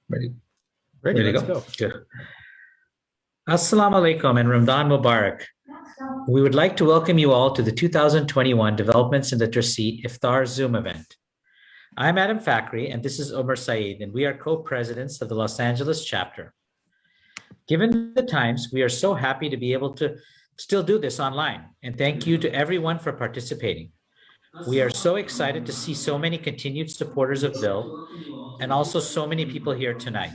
Ready? Let's go. Good. Assalamu alaikum and Ramadan Mubarak. We would like to welcome you all to the 2021 Developments in Literacy Iftar Zoom event. I'm Adam Fakhri, and this is Omar Saeed, and we are co-presidents of the Los Angeles chapter. Given the times, we are so happy to be able to still do this online, and thank you to everyone for participating. We are so excited to see so many continued supporters of DIL and also so many people here tonight.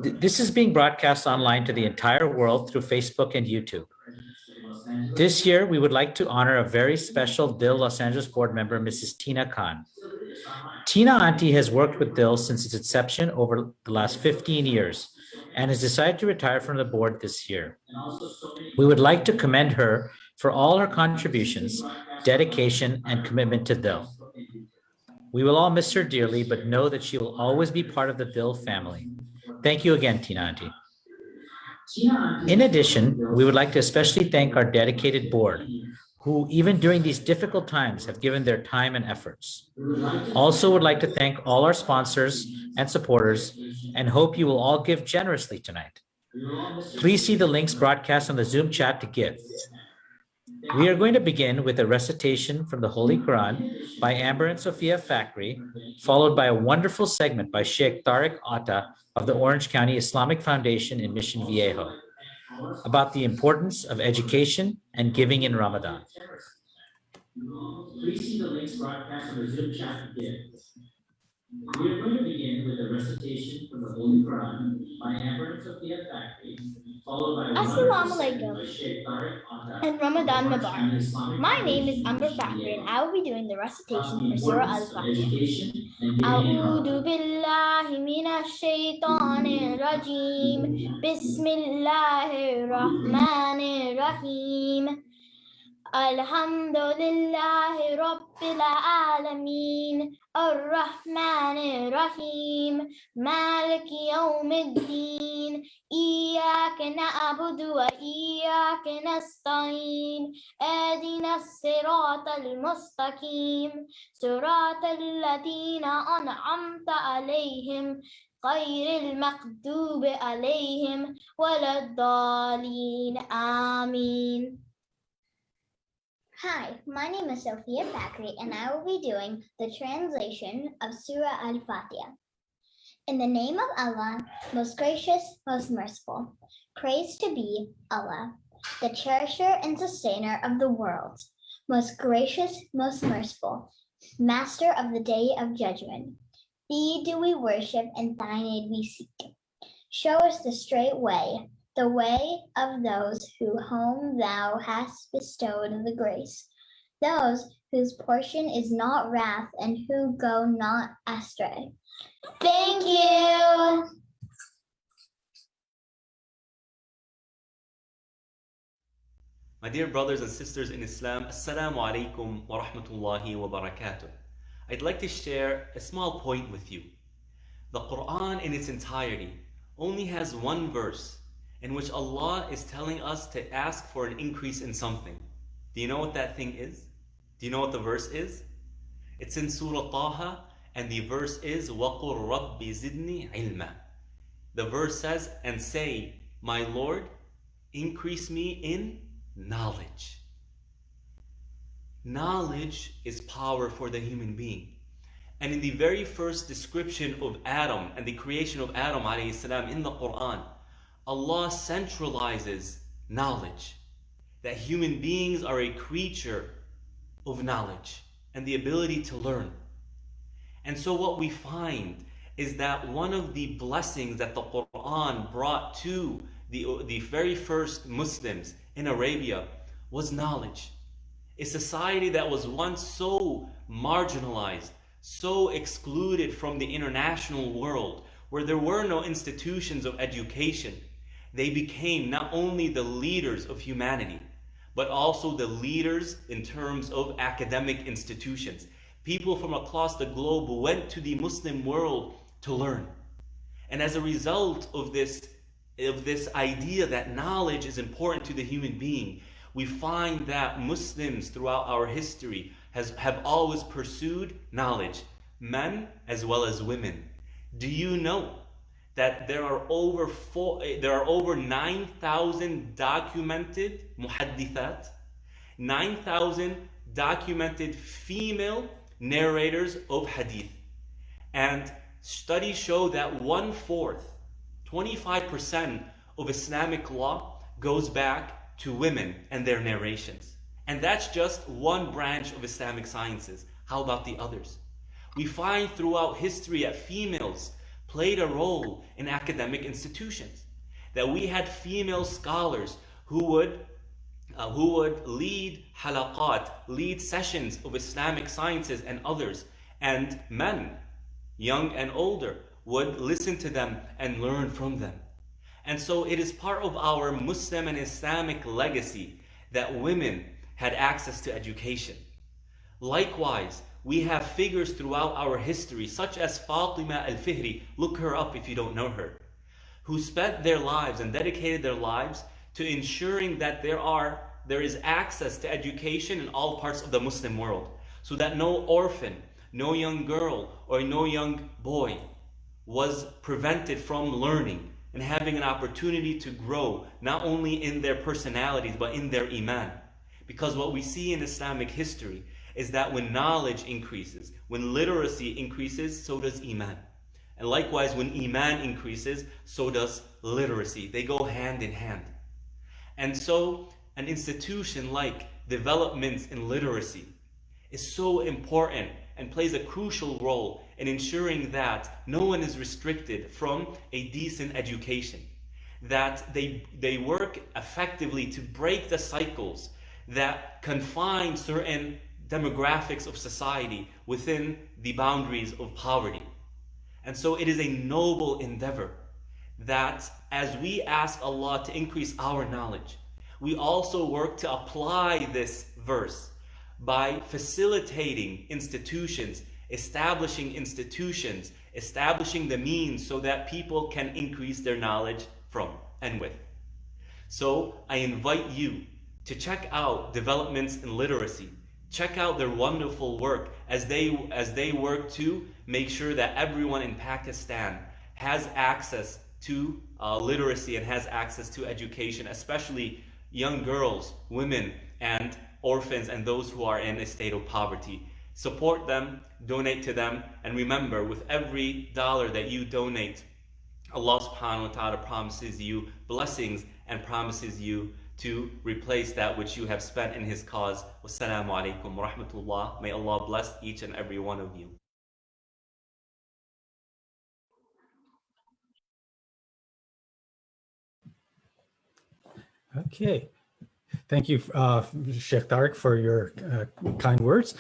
This is being broadcast online to the entire world through Facebook and YouTube. This year, we would like to honor a very special DIL Los Angeles board member, Mrs. Tina Khan. Tina Auntie has worked with DIL since its inception over the last 15 years and has decided to retire from the board this year. We would like to commend her for all her contributions, dedication, and commitment to DIL. We will all miss her dearly, but know that she will always be part of the DIL family. Thank you again, Tina Auntie. In addition, we would like to especially thank our dedicated board, who even during these difficult times have given their time and efforts. Also would like to thank all our sponsors and supporters and hope you will all give generously tonight. Please see the links broadcast on the Zoom chat to give. We are going to begin with a recitation from the Holy Quran by Amber and Sophia Fakhri, followed by a wonderful segment by Sheikh Tariq Atta of the Orange County Islamic Foundation in Mission Viejo about the importance of education and giving in Ramadan. Please see the links broadcast on the Zoom chat to give. We are going to begin with a recitation from the Holy Quran by Amber and Sophia Fakhri, followed by Assalamu alaikum and Ramadan Mubarak. My name is Amber Fakhri and I will be doing the recitation for Surah Al-Fatiha. A'udhu billahi minash shaitanir rajim. Bismillahir rahmanir rahim. Alhamdulillahi Rabbil Alameen, Ar-Rahmanir Rahim, Maliki Yawmiddin, Iyaka na'budu wa iyaka nasta'in, Ihdina as-siratal mustaqim, Siratal ladina an'amta alayhim, Ghayril maghdubi alayhim, Waladdallin. Ameen. Hi, my name is Sophia Fakhri and I will be doing the translation of Surah Al-Fatiha. In the name of Allah, most gracious, most merciful, praise to be Allah, the cherisher and sustainer of the world, most gracious, most merciful, master of the day of judgment. Thee do we worship and thine aid we seek. Show us the straight way, the way of those whom thou hast bestowed the grace, those whose portion is not wrath and who go not astray. Thank you. My dear brothers and sisters in Islam, Assalamu alaikum wa rahmatullahi wa barakatuh. I'd like to share a small point with you. The Quran in its entirety only has one verse in which Allah is telling us to ask for an increase in something. Do you know what that thing is? Do you know what the verse is? It's in Surah Taha, and the verse is وَقُلْ رَبِّ زِدْنِي عِلْمًا. The verse says, and say, my Lord, increase me in knowledge. Knowledge is power for the human being. And in the very first description of Adam and the creation of Adam alayhi salam in the Quran, Allah centralizes knowledge, that human beings are a creature of knowledge and the ability to learn. And so what we find is that one of the blessings that the Quran brought to the very first Muslims in Arabia was knowledge. A society that was once so marginalized, so excluded from the international world, where there were no institutions of education, they became not only the leaders of humanity, but also the leaders in terms of academic institutions. People from across the globe went to the Muslim world to learn. And as a result of this idea that knowledge is important to the human being, we find that Muslims throughout our history have always pursued knowledge. men as well as women. Do you know that there are over 9,000 documented muhaddithat, 9,000 documented female narrators of hadith. And studies show that 1/4, 25% of Islamic law goes back to women and their narrations. And that's just one branch of Islamic sciences. How about the others? We find throughout history that females played a role in academic institutions, that we had female scholars who would lead halaqat, lead sessions of Islamic sciences and others, and men, young and older, would listen to them and learn from them. And so it is part of our Muslim and Islamic legacy that women had access to education. Likewise, we have figures throughout our history, such as Fatima al-Fihri, look her up if you don't know her, who spent their lives and dedicated their lives to ensuring that there is access to education in all parts of the Muslim world, so that no orphan, no young girl, or no young boy was prevented from learning and having an opportunity to grow, not only in their personalities, but in their iman. Because what we see in Islamic history is that when knowledge increases, when literacy increases, so does iman. And likewise, when iman increases, so does literacy. They go hand in hand. And so an institution like Developments in Literacy is so important and plays a crucial role in ensuring that no one is restricted from a decent education, that they work effectively to break the cycles that confine certain demographics of society within the boundaries of poverty. And so it is a noble endeavor that as we ask Allah to increase our knowledge, we also work to apply this verse by facilitating institutions, establishing the means so that people can increase their knowledge from and with. So I invite you to check out Developments in Literacy. Check out their wonderful work as they work to make sure that everyone in Pakistan has access to literacy and has access to education, especially young girls, women, and orphans, and those who are in a state of poverty. Support them, donate to them, and remember, with every dollar that you donate, Allah subhanahu wa ta'ala promises you blessings and promises you to replace that which you have spent in His cause. Wassalamu alaikum wa rahmatullah. May Allah bless each and every one of you. Okay. Thank you, Sheikh Tariq, for your kind words.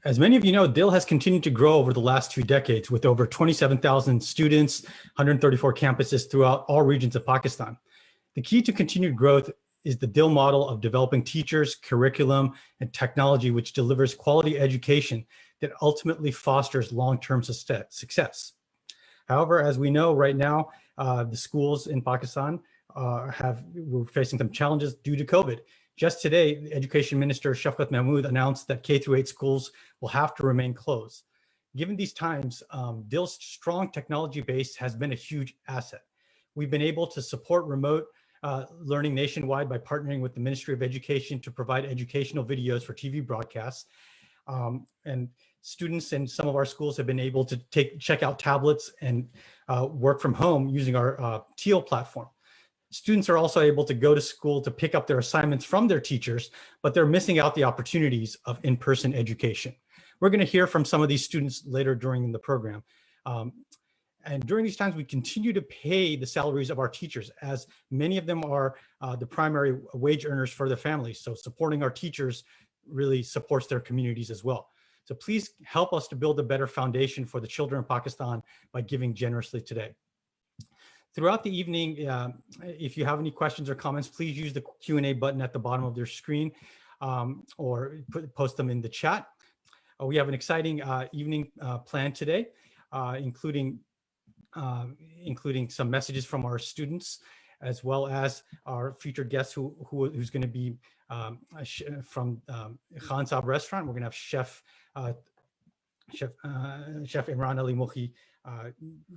As many of you know, DIL has continued to grow over the last 2 decades with over 27,000 students, 134 campuses throughout all regions of Pakistan. The key to continued growth is the DIL model of developing teachers, curriculum, and technology, which delivers quality education that ultimately fosters long-term success. However, as we know right now, the schools in Pakistan we're facing some challenges due to COVID. Just today, the Education Minister Shafqat Mahmood announced that K-8 schools will have to remain closed. Given these times, DIL's strong technology base has been a huge asset. We've been able to support remote learning nationwide by partnering with the Ministry of Education to provide educational videos for TV broadcasts. And students in some of our schools have been able to check out tablets and work from home using our TEAL platform. Students are also able to go to school to pick up their assignments from their teachers, but they're missing out the opportunities of in-person education. We're going to hear from some of these students later during the program. And during these times, we continue to pay the salaries of our teachers, as many of them are the primary wage earners for their families. So supporting our teachers really supports their communities as well. So please help us to build a better foundation for the children of Pakistan by giving generously today. Throughout the evening, if you have any questions or comments, please use the Q&A button at the bottom of your screen or post them in the chat. We have an exciting evening planned today, including some messages from our students, as well as our featured guest who's going to be from Khan Saab restaurant. We're going to have Chef Imran Ali Mukhi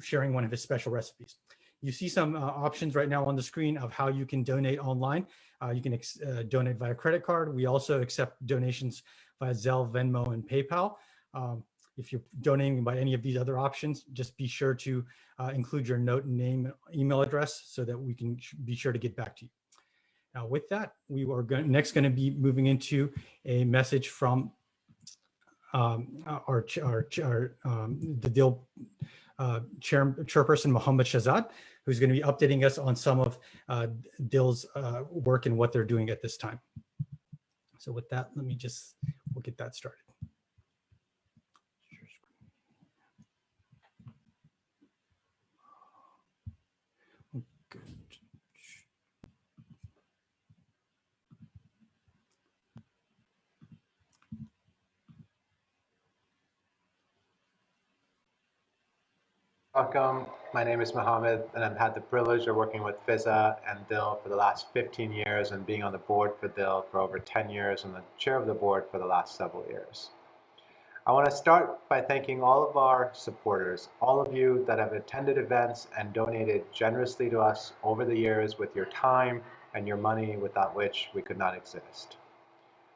sharing one of his special recipes. You see some options right now on the screen of how you can donate online. You can donate via credit card. We also accept donations via Zelle, Venmo, and PayPal. If you're donating by any of these other options, just be sure to include your note, name, email address so that we can be sure to get back to you. Now, with that, we are next going to be moving into a message from the DIL chairperson, Mohammed Shahzad, who's going to be updating us on some of DIL's work and what they're doing at this time. So with that, we'll get that started. Welcome. My name is Mohammed, and I've had the privilege of working with FISA and DIL for the last 15 years and being on the board for DIL for over 10 years and the chair of the board for the last several years. I want to start by thanking all of our supporters, all of you that have attended events and donated generously to us over the years with your time and your money, without which we could not exist.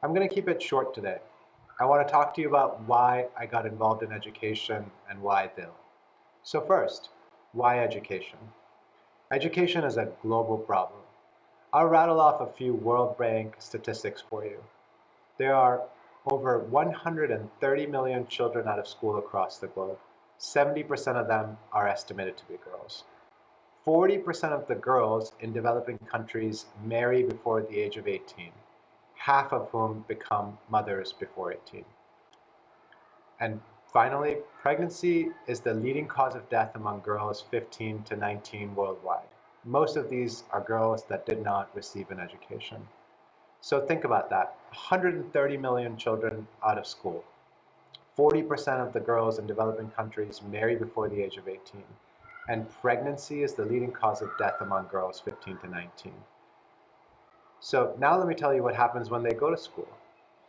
I'm going to keep it short today. I want to talk to you about why I got involved in education and why DIL. So first, why education? Education is a global problem. I'll rattle off a few World Bank statistics for you. There are over 130 million children out of school across the globe. 70% of them are estimated to be girls. 40% of the girls in developing countries marry before the age of 18, half of whom become mothers before 18. And finally, pregnancy is the leading cause of death among girls 15 to 19 worldwide. Most of these are girls that did not receive an education. So think about that, 130 million children out of school. 40% of the girls in developing countries marry before the age of 18. And pregnancy is the leading cause of death among girls 15 to 19. So now let me tell you what happens when they go to school.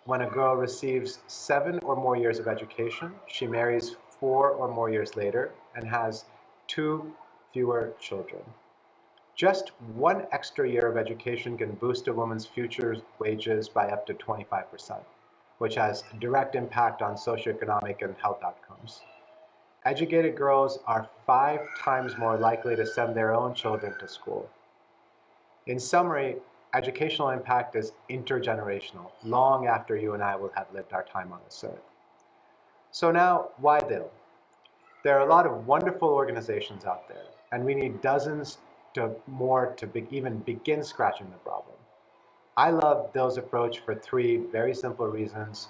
When a girl receives 7 or more years of education, she marries 4 or more years later and has 2 fewer children. Just 1 extra year of education can boost a woman's future wages by up to 25%, which has a direct impact on socioeconomic and health outcomes. Educated girls are 5 times more likely to send their own children to school. In summary, educational impact is intergenerational, long after you and I will have lived our time on this earth. So now, why DIL? There are a lot of wonderful organizations out there, and we need dozens more to even begin scratching the problem. I love DIL's approach for 3 very simple reasons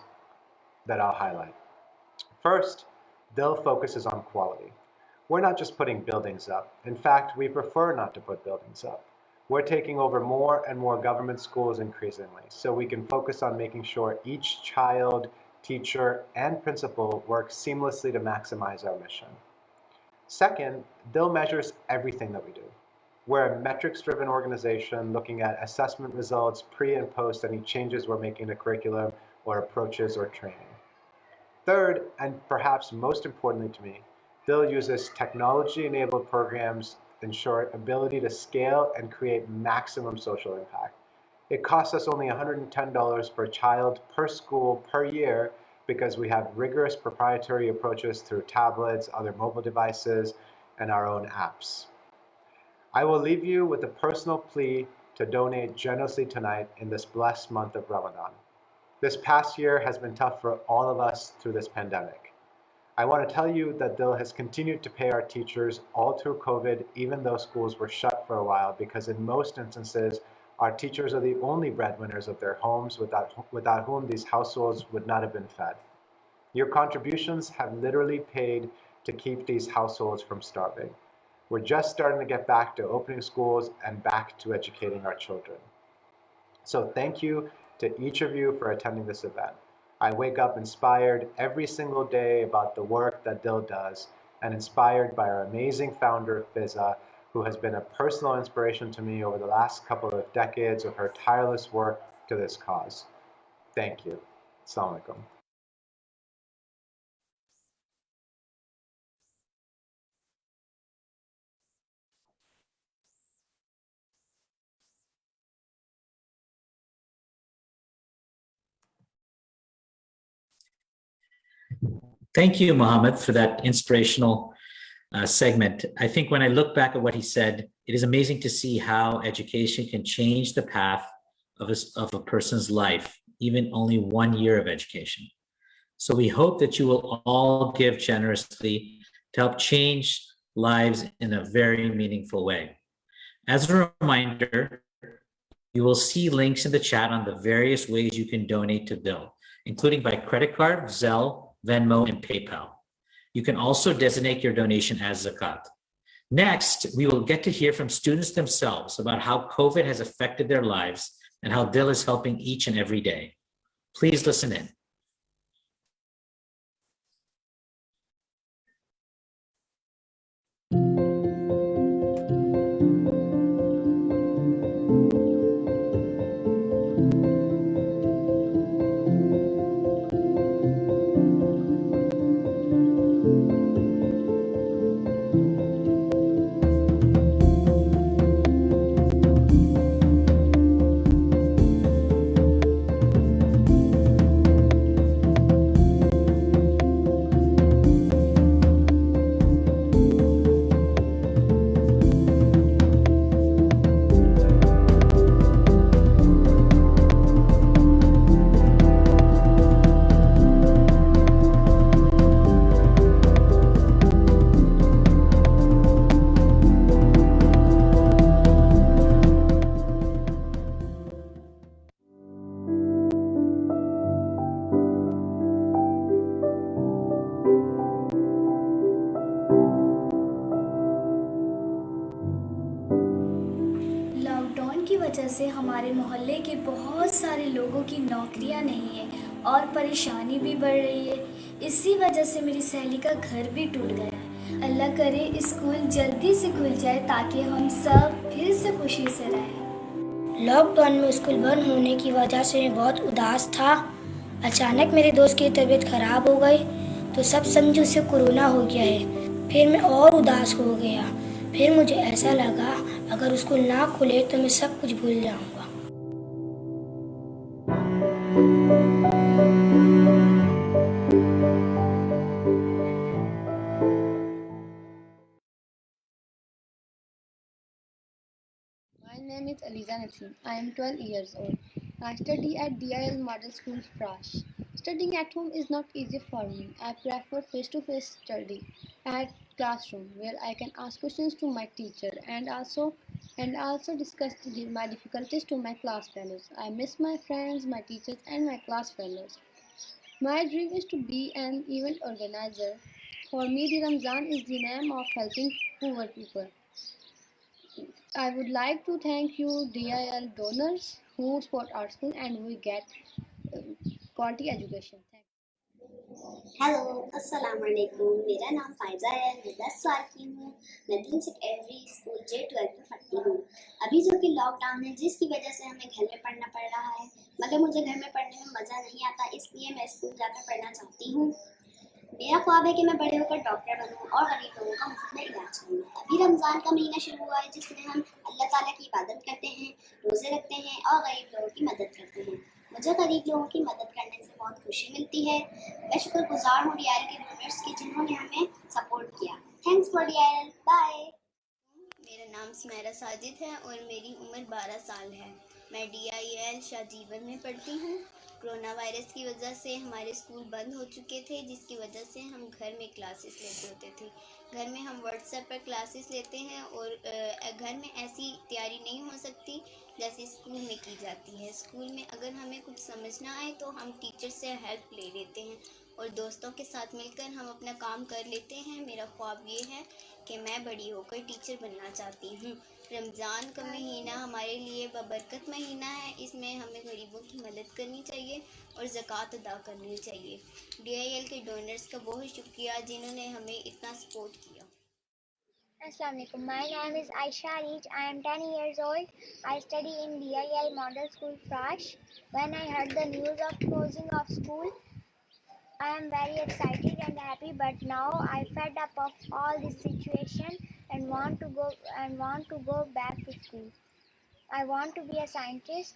that I'll highlight. First, DIL focuses on quality. We're not just putting buildings up. In fact, we prefer not to put buildings up. We're taking over more and more government schools increasingly, so we can focus on making sure each child, teacher, and principal work seamlessly to maximize our mission. Second, DIL measures everything that we do. We're a metrics-driven organization looking at assessment results pre and post any changes we're making to curriculum or approaches or training. Third, and perhaps most importantly to me, DIL uses technology-enabled programs ensure ability to scale and create maximum social impact. It costs us only $110 per child per school per year because we have rigorous proprietary approaches through tablets, other mobile devices, and our own apps. I will leave you with a personal plea to donate generously tonight in this blessed month of Ramadan. This past year has been tough for all of us through this pandemic. I want to tell you that DIL has continued to pay our teachers all through COVID, even though schools were shut for a while, because in most instances, our teachers are the only breadwinners of their homes without whom these households would not have been fed. Your contributions have literally paid to keep these households from starving. We're just starting to get back to opening schools and back to educating our children. So thank you to each of you for attending this event. I wake up inspired every single day about the work that DIL does and inspired by our amazing founder, FISA, who has been a personal inspiration to me over the last couple of decades of her tireless work to this cause. Thank you. Assalamu alaikum. Thank you, Mohammed, for that inspirational segment. I think when I look back at what he said, it is amazing to see how education can change the path of a person's life, even only 1 year of education. So we hope that you will all give generously to help change lives in a very meaningful way. As a reminder, you will see links in the chat on the various ways you can donate to DIL, including by credit card, Zelle, Venmo, and PayPal. You can also designate your donation as zakat. Next, we will get to hear from students themselves about how COVID has affected their lives and how DIL is helping each and every day. Please listen in. Lockdown की वजह से हमारे मोहल्ले के बहुत सारे लोगों की नौकरियां नहीं है और परेशानी भी बढ़ रही है। इसी वजह से मेरी सहेली का घर भी टूट गया है। अल्लाह करे स्कूल जल्दी से खुल जाए ताकि हम सब फिर से खुशी से रहें। लॉकडाउन में स्कूल बंद होने की वजह से मैं बहुत उदास था। अचानक मेरे दोस्त की तबीयत खराब हो गई तो सब समझे उसे कोरोना हो गया है। फिर मैं और उदास हो गया। फिर मुझे ऐसा लगा अगर स्कूल ना खुले तो मैं सब कुछ भूल जाऊंगा। My name is Aliza Naseem. I am 12 years old. I study at DIL Model School Frash. Studying at home is not easy for me. I prefer face-to-face study at classroom where I can ask questions to my teacher and also discuss my difficulties to my class fellows. I miss my friends, my teachers and my class fellows. My dream is to be an event organizer. For me, the Ramzan is the name of helping poor people. I would like to thank you DIL donors who support our school and we get quality education. Thank you. Hello अस्सलाम वालेकुम। मेरा नाम फायजा है, मैं 10 साल की हूँ। मैं 3 सेकेंडरी स्कूल J12 में पढ़ती हूँ। अभी जो कि लॉकडाउन है जिसकी वजह से हमें घर में पढ़ना पड़ रहा है, मगर मुझे घर में पढ़ने में मज़ा नहीं आता, इसलिए मैं स्कूल जाकर पढ़ना चाहती हूँ। मेरा ख्वाब है कि मैं बड़े होकर डॉक्टर बनूँ और गरीब लोगों का मुफ्त में इलाज करूँ। अभी रमज़ान का महीना शुरू हुआ है जिसमें हम अल्लाह ताला की इबादत करते हैं, रोज़े रखते हैं और गरीब लोगों की मदद करते हैं। मुझे गरीब लोगों की मदद करने से बहुत खुशी मिलती है। मैं शुक्रगुजार हूँ DIL के डोनर्स की जिन्होंने हमें सपोर्ट किया। Thanks for DIL। बाय। मेरा नाम सुमेरा साजिद है और मेरी उम्र 12 साल है। मैं DIL शाहजीवन में पढ़ती हूँ। कोरोना वायरस की वजह से हमारे स्कूल बंद हो चुके थे, जिसकी वजह से हम घर में क्लासेस लेते होते थे। घर में हम व्हाट्सएप पर क्लासेस लेते हैं और घर में ऐसी तैयारी नहीं हो सकती जैसे स्कूल में की जाती है। स्कूल में अगर हमें कुछ समझ ना आए तो हम टीचर से हेल्प ले लेते हैं और दोस्तों के साथ मिलकर हम अपना काम कर लेते हैं। मेरा ख्वाब ये है कि मैं बड़ी होकर टीचर बनना चाहती हूँ। रमज़ान का महीना हमारे लिए बबरकत महीना है। इसमें हमें गरीबों की मदद करनी चाहिए और ज़कात अदा करनी चाहिए। DIL के डोनर्स का बहुत शुक्रिया जिन्होंने हमें इतना सपोर्ट किया। Assalamu alaikum. My name is Aisha Reach. I am 10 years old. I study in DIL Model School Frash. When I heard the news of closing of school, I am very excited and happy, but now I fed up of all this situation and want to go back to school. I want to be a scientist.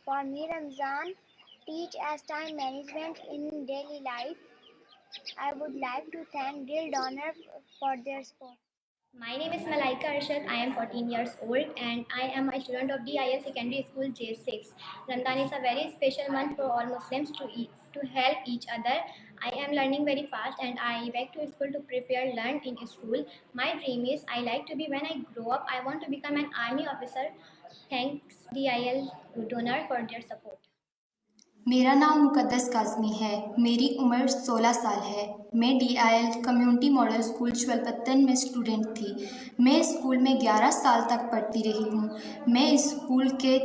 For me, Ramzan teach as time management in daily life. I would like to thank DIL donor for their support. My name is Malaika Arshad. I am 14 years old and I am a student of DIL Secondary School J6. Ramadan is a very special month for all Muslims to help each other. I am learning very fast and I back to school to prepare learn in school. My dream is I like to be when I grow up. I want to become an army officer. Thanks DIL donor for their support. मेरा नाम मुकद्दस काज़मी है। मेरी उम्र 16 साल है। मैं DIL community model school चवलपत्तन में student थी। मैं स्कूल में 11 साल तक पढ़ती रही हूँ। मैं इस स्कूल के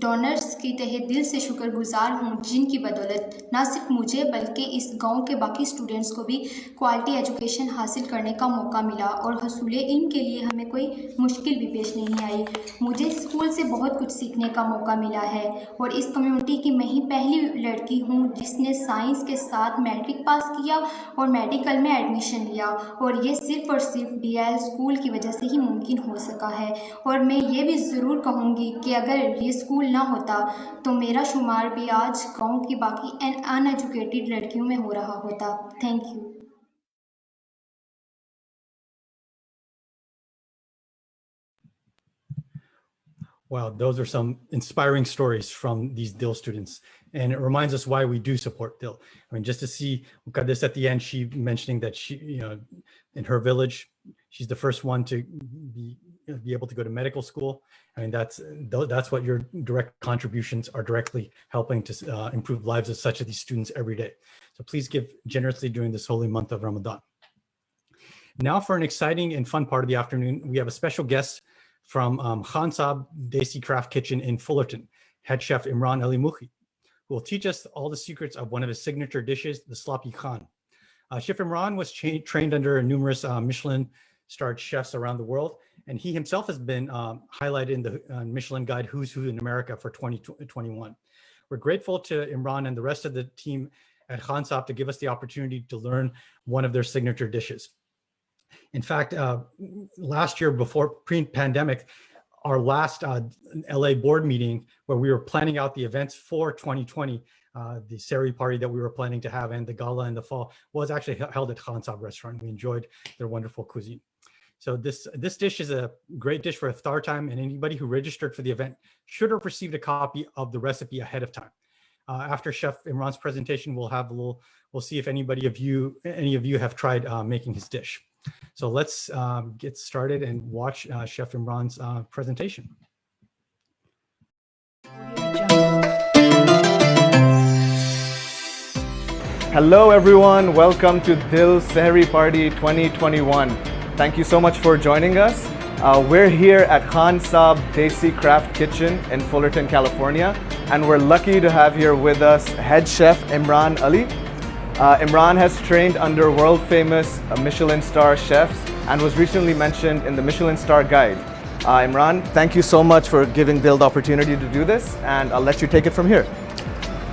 डोनर्स की तहे दिल से शुक्रगुजार हूँ, जिनकी बदौलत न सिर्फ मुझे बल्कि इस गांव के बाकी स्टूडेंट्स को भी क्वालिटी एजुकेशन हासिल करने का मौका मिला और हसूल इल्म के लिए हमें कोई मुश्किल भी पेश नहीं आई। मुझे स्कूल से बहुत कुछ सीखने का मौका मिला है और इस कम्युनिटी की मैं ही पहली लड़की हूँ जिसने साइंस के साथ मैट्रिक पास किया और मेडिकल में एडमिशन लिया, और ये सिर्फ और सिर्फ DIL स्कूल की वजह से ही मुमकिन हो सका है। और मैं ये भी ज़रूर कहूँगी कि अगर ये स्कूल ना होता तो मेरा शुमार भी आज गांव की बाकी अनएजुकेटेड लड़कियों में हो रहा होता। Thank you. Wow, those are some inspiring stories from these DIL students. And it reminds us why we do support DIL. I mean, just to see Muqaddas at the end, she mentioning that she, in her village, she's the first one to be able to go to medical school. I mean, that's what your direct contributions are directly helping to improve lives of such of these students every day. So please give generously during this holy month of Ramadan. Now for an exciting and fun part of the afternoon, we have a special guest from Khan Saab Desi Craft Kitchen in Fullerton, head chef Imran Ali Mukhi, who will teach us all the secrets of one of his signature dishes, the Sloppy Khan. Chef Imran was trained under numerous Michelin-starred chefs around the world, and he himself has been highlighted in the Michelin Guide Who's Who in America for 2021. We're grateful to Imran and the rest of the team at Khan Saab to give us the opportunity to learn one of their signature dishes. In fact, last year, before pre-pandemic, our last LA board meeting where we were planning out the events for 2020, the Sari party that we were planning to have and the gala in the fall was actually held at Khan Saab restaurant. We enjoyed their wonderful cuisine. So this dish is a great dish for iftar time, and anybody who registered for the event should have received a copy of the recipe ahead of time. After Chef Imran's presentation, we'll see if any of you have tried making his dish. So let's get started and watch Chef Imran's presentation. Hello everyone, welcome to DIL Sehri Party 2021. Thank you so much for joining us. We're here at Khan Saab Desi Craft Kitchen in Fullerton, California, and we're lucky to have here with us head chef Imran Ali. Imran has trained under world-famous Michelin star chefs and was recently mentioned in the Michelin Star Guide. Imran, thank you so much for giving DIL the opportunity to do this, and I'll let you take it from here.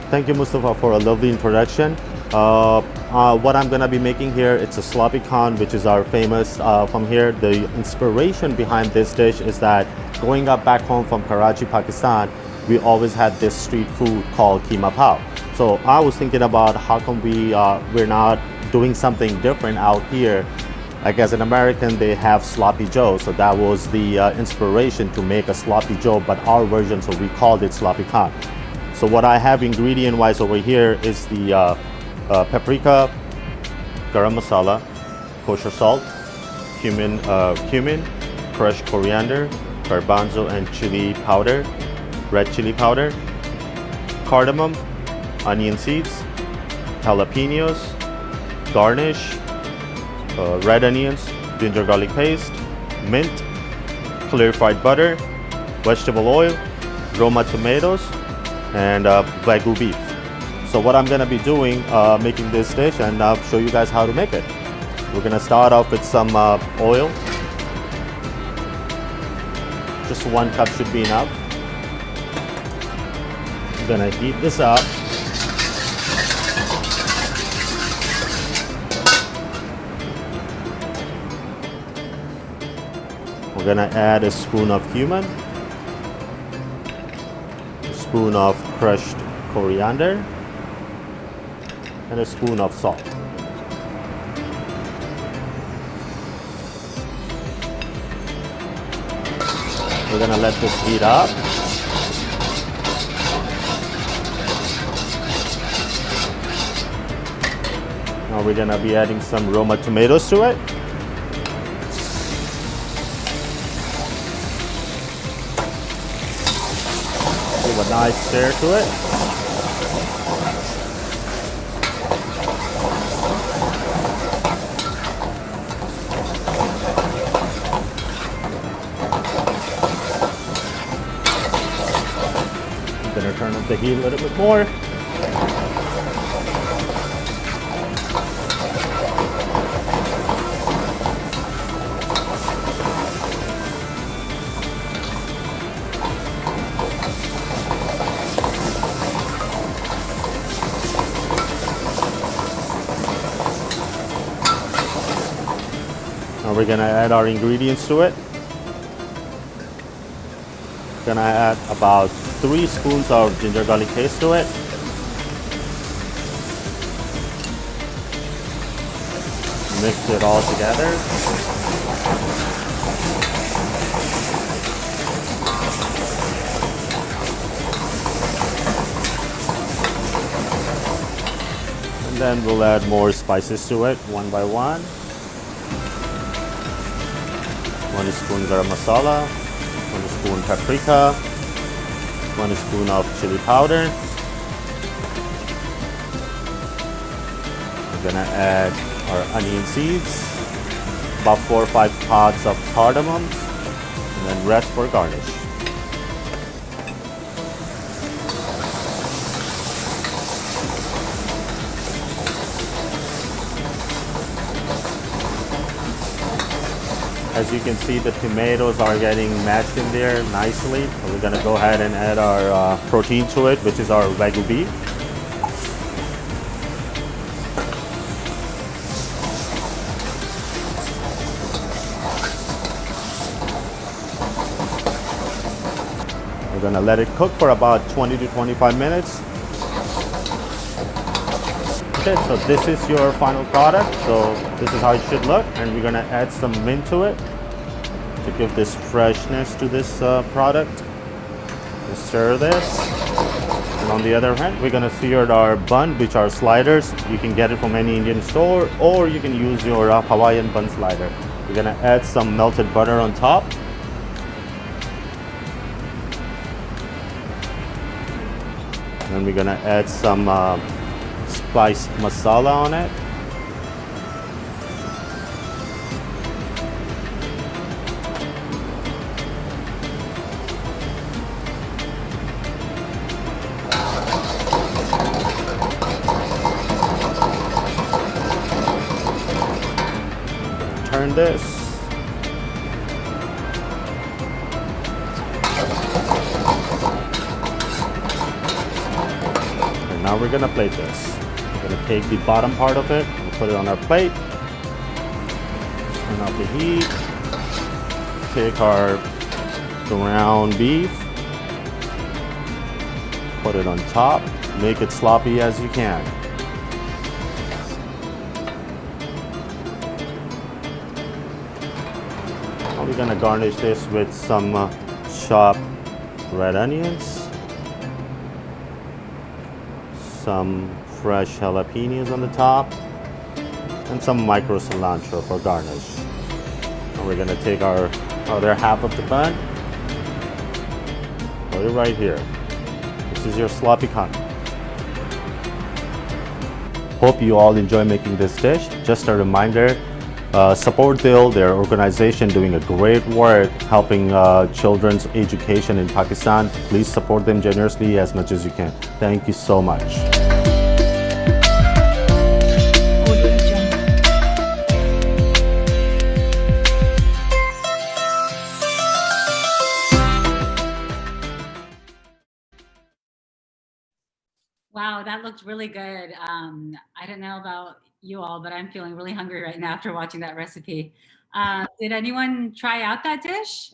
Thank you, Mustafa, for a lovely introduction. What I'm going to be making here, it's a sloppy Khan, which is our famous from here. The inspiration behind this dish is that growing up back home from Karachi, Pakistan, we always had this street food called keema pao. So I was thinking about how come we're not doing something different out here. Like as an American, they have sloppy joe. So that was the inspiration to make a sloppy joe, but our version, so we called it sloppy Khan. So what I have ingredient-wise over here is the paprika, garam masala, kosher salt, cumin, crushed coriander, garbanzo and chili powder, red chili powder, cardamom, onion seeds, jalapenos, garnish, red onions, ginger garlic paste, mint, clarified butter, vegetable oil, Roma tomatoes, and Wagyu beef. So what I'm going to be doing, making this dish, and I'll show you guys how to make it. We're going to start off with some oil. Just 1 cup should be enough. I'm going to heat this up. We're going to add a spoon of cumin, a spoon of crushed coriander, and a spoon of salt. We're gonna let this heat up. Now we're gonna be adding some Roma tomatoes to it. Give a nice stir to it. I'm gonna turn up the heat a little bit more. Now we're gonna add our ingredients to it. Gonna add about 3 spoons of ginger garlic paste to it. Mix it all together. And then we'll add more spices to it, one by one. 1 spoon garam masala, 1 spoon paprika, 1 spoon of chili powder. We're gonna add our onion seeds, about 4 or 5 pods of cardamom, and then rest for garnish. As you can see, the tomatoes are getting mashed in there nicely. So we're gonna go ahead and add our protein to it, which is our Wagyu beef. We're gonna let it cook for about 20 to 25 minutes. Okay, so this is your final product. So this is how it should look, and we're gonna add some mint to it to give this freshness to this product. We'll stir this, and on the other hand, we're gonna sear our bun, which are sliders. You can get it from any Indian store, or you can use your Hawaiian bun slider. We're gonna add some melted butter on top. And we're gonna add some spiced masala on it. Turn this. And now we're gonna plate this. We're gonna take the bottom part of it and put it on our plate. Turn off the heat. Take our ground beef. Put it on top. Make it sloppy as you can. Now we're gonna garnish this with some chopped red onions, some fresh jalapenos on the top, and some micro cilantro for garnish. And we're gonna take our other half of the bun, put it right here. This is your sloppy con. Hope you all enjoy making this dish. Just a reminder, support DIL, their organization doing a great work helping children's education in Pakistan. Please support them generously as much as you can. Thank you so much. Wow, that looked really good. I don't know about you all, but I'm feeling really hungry right now after watching that recipe. Did anyone try out that dish?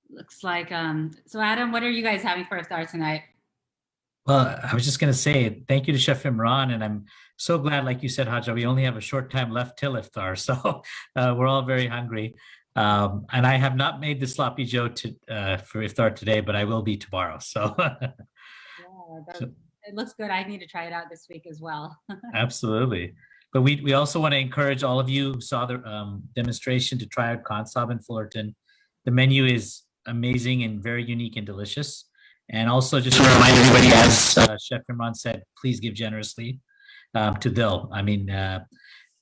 Looks like, so Adam, what are you guys having for iftar tonight? Well, I was just going to say thank you to Chef Imran, and I'm so glad, like you said, Haja, we only have a short time left till iftar, so we're all very hungry. And I have not made the sloppy Joe for iftar today, but I will be tomorrow. So Yeah, it looks good. I need to try it out this week as well. absolutely. But we also want to encourage all of you who saw the demonstration to try out Consab in Fullerton. The menu is amazing and very unique and delicious. And also just to remind everybody, as Chef Imran said, please give generously to DIL. I mean,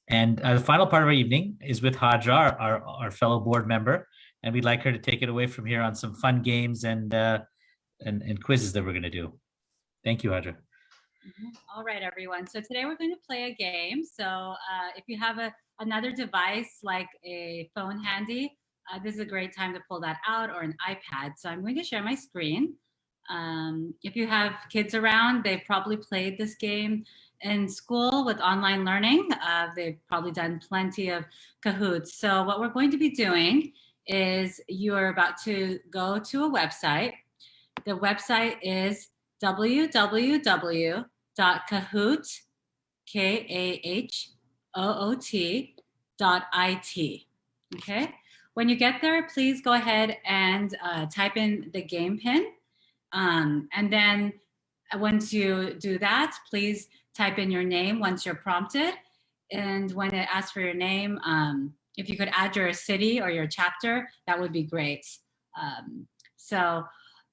and the final part of our evening is with Hadra, our fellow board member, and we'd like her to take it away from here on some fun games and quizzes that we're going to do. Thank you, Hadra. All right, everyone. So today we're going to play a game. So if you have another device like a phone handy, this is a great time to pull that out, or an iPad. So I'm going to share my screen. If you have kids around, they've probably played this game in school with online learning. They've probably done plenty of Kahoots. So what we're going to be doing is you're about to go to a website. The website is www.kahoot, KAHOOT.IT. Okay. When you get there, please go ahead and type in the game pin. And then once you do that, please type in your name once you're prompted. And when it asks for your name, if you could add your city or your chapter, that would be great. So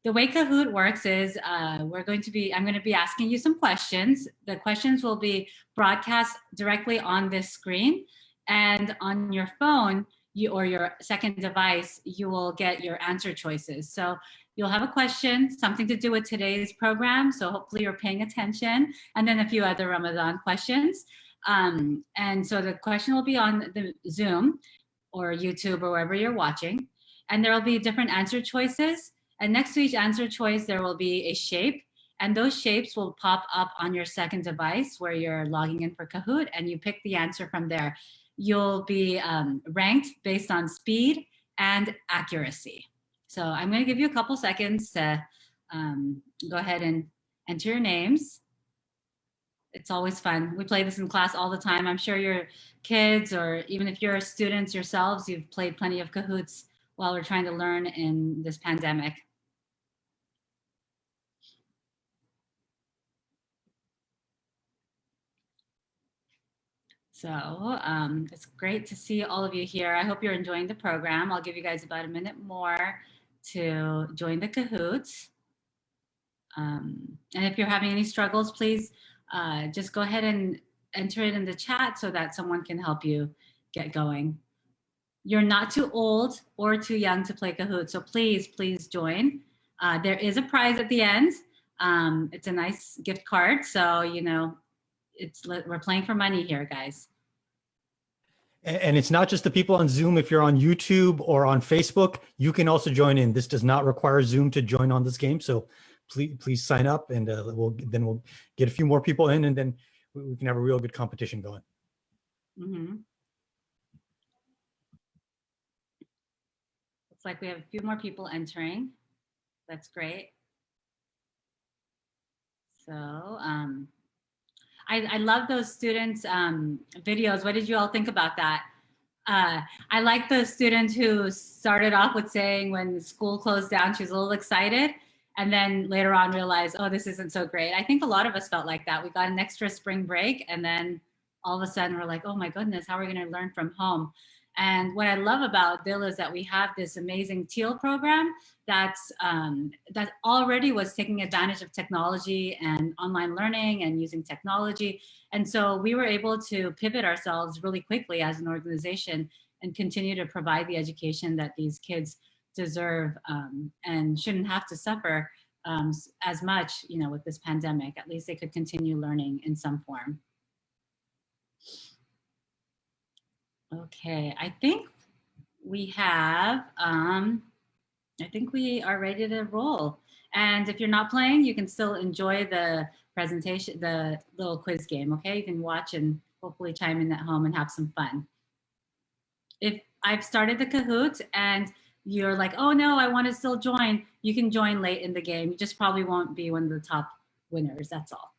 the way Kahoot works is I'm going to be asking you some questions. The questions will be broadcast directly on this screen, and on your phone or your second device, you will get your answer choices. So you'll have a question, something to do with today's program. So hopefully you're paying attention, and then a few other Ramadan questions. And so the question will be on the Zoom or YouTube or wherever you're watching, and there will be different answer choices. And next to each answer choice, there will be a shape, and those shapes will pop up on your second device where you're logging in for Kahoot, and you pick the answer from there. You'll be ranked based on speed and accuracy. So I'm going to give you a couple seconds to go ahead and enter your names. It's always fun. We play this in class all the time. I'm sure your kids, or even if you're students yourselves, you've played plenty of Kahoots while we're trying to learn in this pandemic. So it's great to see all of you here. I hope you're enjoying the program. I'll give you guys about a minute more to join the Kahoots. And if you're having any struggles, please just go ahead and enter it in the chat so that someone can help you get going. You're not too old or too young to play Kahoot, so please, please join. There is a prize at the end. It's a nice gift card, so you know, we're playing for money here, guys. And it's not just the people on Zoom. If you're on YouTube or on Facebook, you can also join in. This does not require Zoom to join on this game. So please sign up, and we'll get a few more people in, and then we can have a real good competition going. Mm-hmm. Looks like we have a few more people entering. That's great. So I love those students' videos. What did you all think about that? I like the student who started off with saying when school closed down, she was a little excited, and then later on realized, oh, this isn't so great. I think a lot of us felt like that. We got an extra spring break, and then all of a sudden we're like, oh my goodness, how are we going to learn from home? And what I love about DIL is that we have this amazing TEAL program that already was taking advantage of technology and online learning and using technology. And so we were able to pivot ourselves really quickly as an organization and continue to provide the education that these kids deserve and shouldn't have to suffer as much, you know, with this pandemic. At least they could continue learning in some form. Okay, I think we have, I think we are ready to roll. And if you're not playing, you can still enjoy the presentation, the little quiz game, okay? You can watch and hopefully chime in at home and have some fun. If I've started the Kahoot and you're like, oh no, I want to still join, you can join late in the game. You just probably won't be one of the top winners, that's all.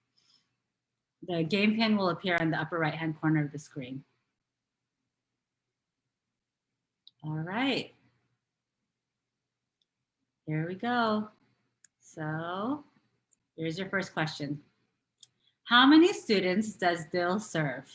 The game pin will appear in the upper right-hand corner of the screen. All right. Here we go. So here's your first question. How many students does DIL serve?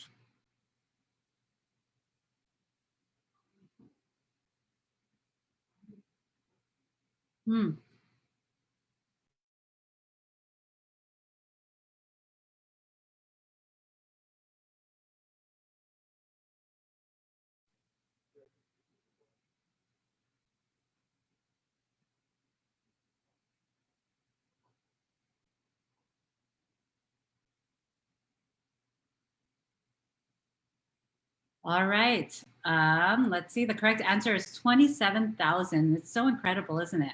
All right. Let's see. The correct answer is 27,000. It's so incredible, isn't it?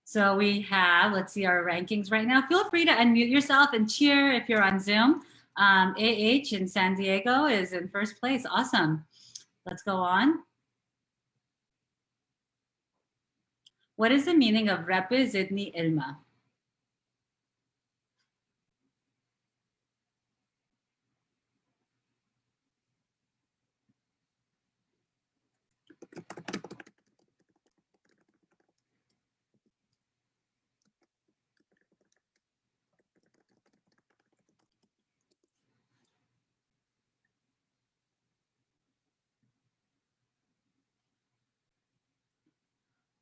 So we have, let's see our rankings right now. Feel free to unmute yourself and cheer if you're on Zoom. AH in San Diego is in first place. Awesome. Let's go on. What is the meaning of Rabbi Zidni Ilma?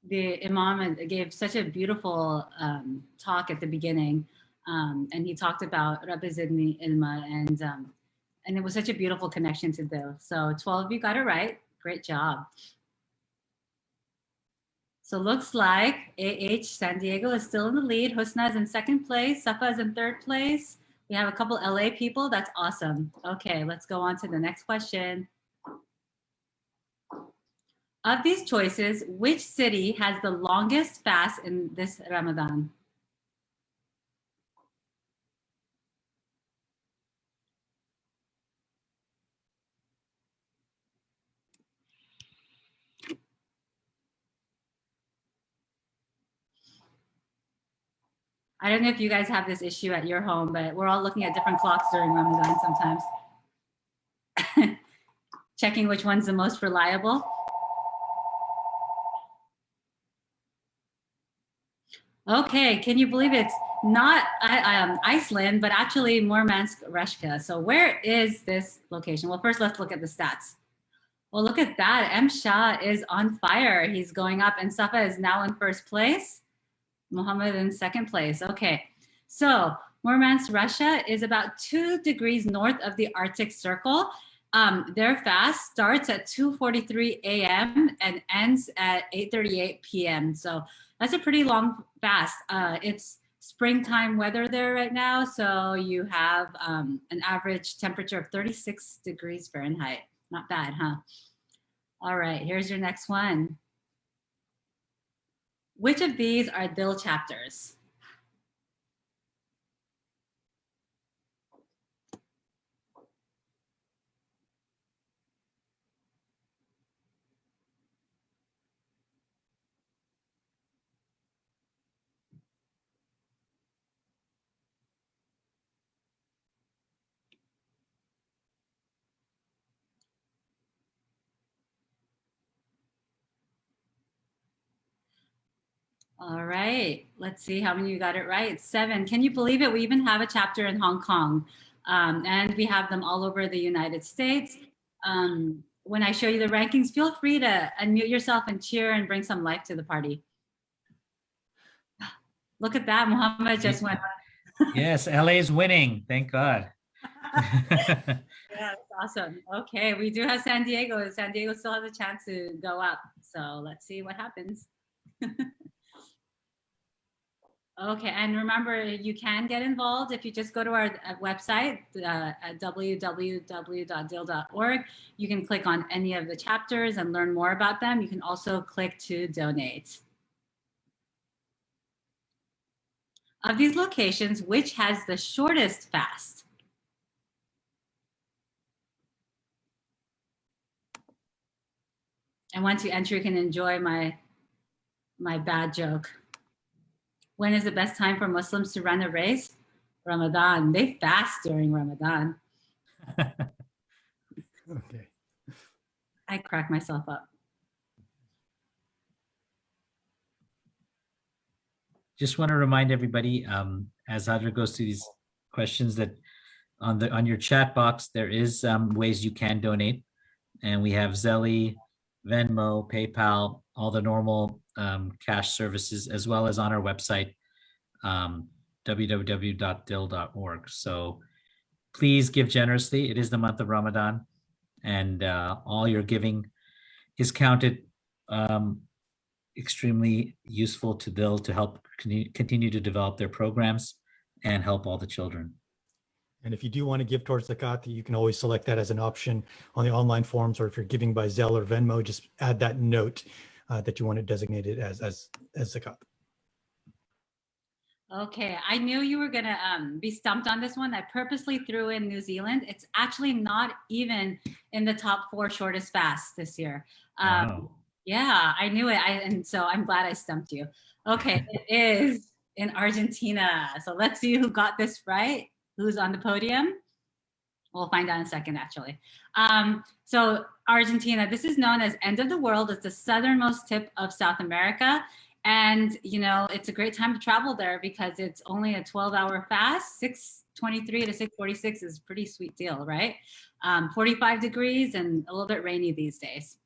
The Imam gave such a beautiful talk at the beginning, and he talked about Rabbi Zidni Ilma, and it was such a beautiful connection to DIL. So 12 of you got it right. Great job. So looks like AH San Diego is still in the lead. Husna is in second place. Safa is in third place. We have a couple LA people. That's awesome. Okay, let's go on to the next question. Of these choices, which city has the longest fast in this Ramadan? I don't know if you guys have this issue at your home, but we're all looking at different clocks during Ramadan sometimes. Checking which one's the most reliable. Okay, can you believe it's not Iceland, but actually Murmansk, Russia. So where is this location? Well, first let's look at the stats. Well, look at that. M. Shah is on fire. He's going up, and Safa is now in first place. Muhammad in second place. Okay, so Murmansk, Russia is about 2 degrees north of the Arctic Circle. Their fast starts at 2:43 a.m. and ends at 8:38 p.m. So that's a pretty long fast. It's springtime weather there right now, so you have an average temperature of 36 degrees Fahrenheit. Not bad, huh? All right, here's your next one. Which of these are DIL chapters? All right, let's see how many you got it right. 7. Can you believe it? We even have a chapter in Hong Kong, and we have them all over the United States. When I show you the rankings, feel free to unmute yourself and cheer and bring some life to the party. Look at that, Muhammad just went. Yes, LA is winning. Thank God. Yeah, that's awesome. Okay, we do have San Diego. San Diego still has a chance to go up. So let's see what happens. Okay, and remember, you can get involved if you just go to our website at www.dil.org. You can click on any of the chapters and learn more about them. You can also click to donate. Of these locations, which has the shortest fast? And once you enter, you can enjoy my bad joke. When is the best time for Muslims to run a race? Ramadan. They fast during Ramadan. Okay. I crack myself up. Just want to remind everybody, as Hadra goes through these questions, that on your chat box there is ways you can donate, and we have Zelle, Venmo, PayPal, all the normal cash services, as well as on our website, www.dil.org. So please give generously. It is the month of Ramadan, and all your giving is counted. Extremely useful to DIL to help continue to develop their programs and help all the children. And if you do want to give towards zakat, you can always select that as an option on the online forms, or if you're giving by Zelle or Venmo, just add that note that you want it designated as zakat. Okay, I knew you were gonna be stumped on this one. I purposely threw in New Zealand. It's actually not even in the top 4 shortest fasts this year. Wow. Yeah, I knew it. And so I'm glad I stumped you. Okay, it is in Argentina. So let's see who got this right. Who's on the podium? We'll find out in a second, actually. So Argentina, this is known as end of the world. It's the southernmost tip of South America. And, you know, it's a great time to travel there because it's only a 12-hour fast. 6:23 to 6:46 is a pretty sweet deal, right? 45 degrees and a little bit rainy these days.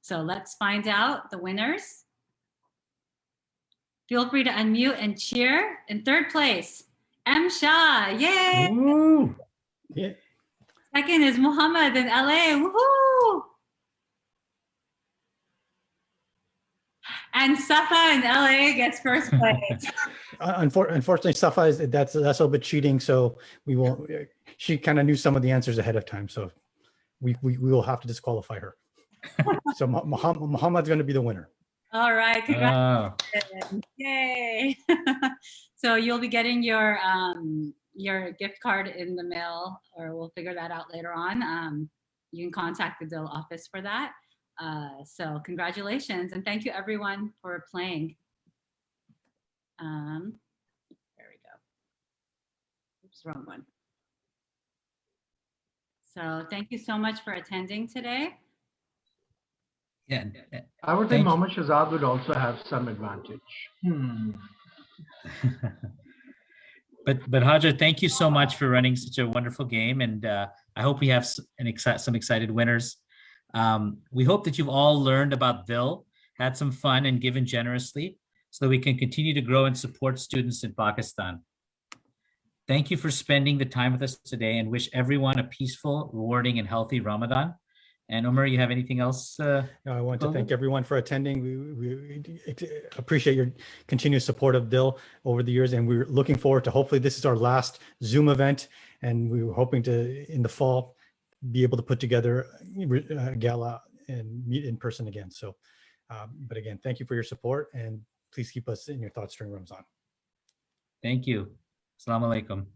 So let's find out the winners. Feel free to unmute and cheer. In 3rd place, M. Shah, yay! Woo! Yeah. 2nd is Muhammad in LA, woohoo! And Safa in LA gets 1st place. Unfortunately, Safa is that's a little bit cheating, so we won't. She kind of knew some of the answers ahead of time, so we will have to disqualify her. So Muhammad's going to be the winner. All right, congratulations. Yay. So you'll be getting your gift card in the mail, or we'll figure that out later on. You can contact the DIL office for that. So congratulations, and thank you everyone for playing. There we go. Oops, wrong one. So thank you so much for attending today. Yeah. I would think Mohammed Shahzad would also have some advantage. But Hadra, thank you so much for running such a wonderful game, and I hope we have some excited winners. We hope that you've all learned about DIL, had some fun, and given generously so that we can continue to grow and support students in Pakistan. Thank you for spending the time with us today, and wish everyone a peaceful, rewarding, and healthy Ramadan. And Umar, you have anything else? No, I want to thank everyone for attending. We appreciate your continued support of DIL over the years, and we're looking forward to, hopefully this is our last Zoom event, and we were hoping to, in the fall, be able to put together a gala and meet in person again. So, but again, thank you for your support, and please keep us in your thoughts during Ramadan. Thank you. Assalamu alaikum.